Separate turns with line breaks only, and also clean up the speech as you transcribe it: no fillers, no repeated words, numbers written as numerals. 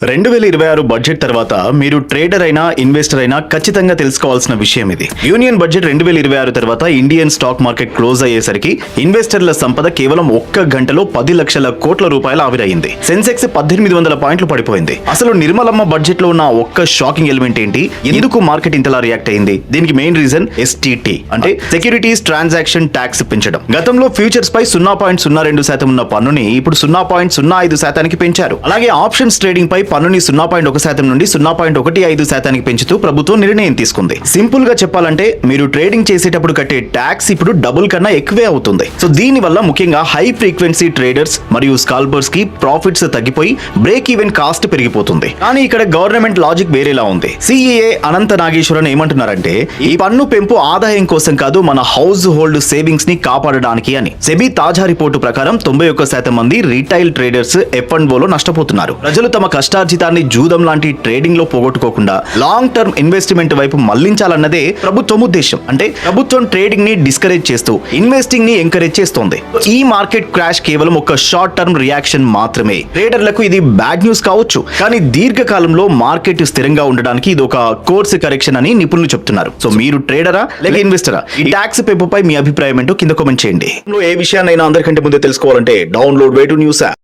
2026 budget తర్వాత మీరు trader అయినా ఇన్వెస్టర్ అయినా ఖచ్చితంగా తెలుసుకోవాల్సిన విషయం ఇది. యూనియన్ బడ్జెట్ 2026 తర్వాత ఇండియన్ స్టాక్ మార్కెట్ క్లోజ్ అయ్యేసరికి ఇన్వెస్టర్ల సంపద కేవలం ఒక్క గంటలో 10 లక్షల కోట్ల రూపాయలు ఆవిరైంది. సెన్సెక్స్ 1800 పాయింట్లు పడిపోయింది. అసలు నిర్మలమ్మ బడ్జెట్ లో ఉన్న ఒక్క షాకింగ్ ఎలిమెంట్ ఏంటి? ఎందుకు మార్కెట్ ఇంతలా రియాక్ట్ అయింది? దీనికి మెయిన్ రీజన్ ఎస్టీటీ అంటే సెక్యూరిటీస్ ట్రాన్సాక్షన్ ట్యాక్స్ పెంచడం. గతంలో ఫ్యూచర్స్ పై 0.02% ఉన్న పన్నుని ఇప్పుడు 0.05% పెంచారు. అలాగే ఆప్షన్స్ ట్రేడింగ్ పై పన్నుని 0.1% నుండి 0.15% పెంచుతూ ప్రభుత్వం నిర్ణయం తీసుకుంది. సింపుల్ గా చెప్పాలంటే మీరు ట్రేడింగ్ చేసేటప్పుడు కట్టే ట్యాక్స్ ఇప్పుడు డబుల్ కన్నా ఎక్కువే అవుతుంది. సో దీని వల్ల ముఖ్యంగా హై ఫ్రీక్వెన్సీ ట్రేడర్స్ మరియు స్కాల్పర్స్ కి ప్రాఫిట్స్ తగ్గిపోయి బ్రేక్ ఈవెన్ కాస్ట్ పెరిగిపోతుంది. కానీ ఇక్కడ గవర్నమెంట్ లాజిక్ వేరేలా ఉంది. సిఈఏ అనంత నాగేశ్వరన్ ఏమంటున్నారంటే ఈ పన్ను పెంపు ఆదాయం కోసం కాదు, మన హౌస్ హోల్డ్ సేవింగ్స్ ని కాపాడడానికి అని. సెబీ తాజా రిపోర్టు ప్రకారం 91% మంది రీటైల్ ట్రేడర్స్ F&O లో నష్టపోతున్నారు. ప్రజలు తమ కష్టార్జితాన్ని జూదం లాంటి ట్రేడింగ్ లో పోగొట్టుకోకుండా లాంగ్ టర్మ్ ఇన్వెస్ట్మెంట్ వైపు మళ్లించాలన్నదే ప్రభుత్వం ఉద్దేశం. అంటే ప్రభుత్వం ట్రేడింగ్ ని డిస్కరేజ్ చేస్తూ ఇన్వెస్టింగ్ ని ఎంకరేజ్ చేస్తోంది. ఈ మార్కెట్ క్రాష్ కేవలం ఒక షార్ట్ టర్మ్ రియాక్షన్ మాత్రమే. ట్రేడర్లకు ఇది బ్యాడ్ న్యూస్ కావచ్చు, కానీ దీర్ఘకాలంలో మార్కెట్ స్థిరంగా ఉండడానికి ఇది ఒక కోర్స్ కరెక్షన్ అని నిపుణులు చెప్తున్నారు. సో మీరు ట్రేడరా లేక ఇన్వెస్టరా? ఈ ట్యాక్స్ పెంపుపై మీ అభిప్రాయం ఏంటో కింద కామెంట్ చేయండి. ఏ విషయాన్నైనా అందరికంటే ముందే తెలుసుకోవాలంటే download way to news app.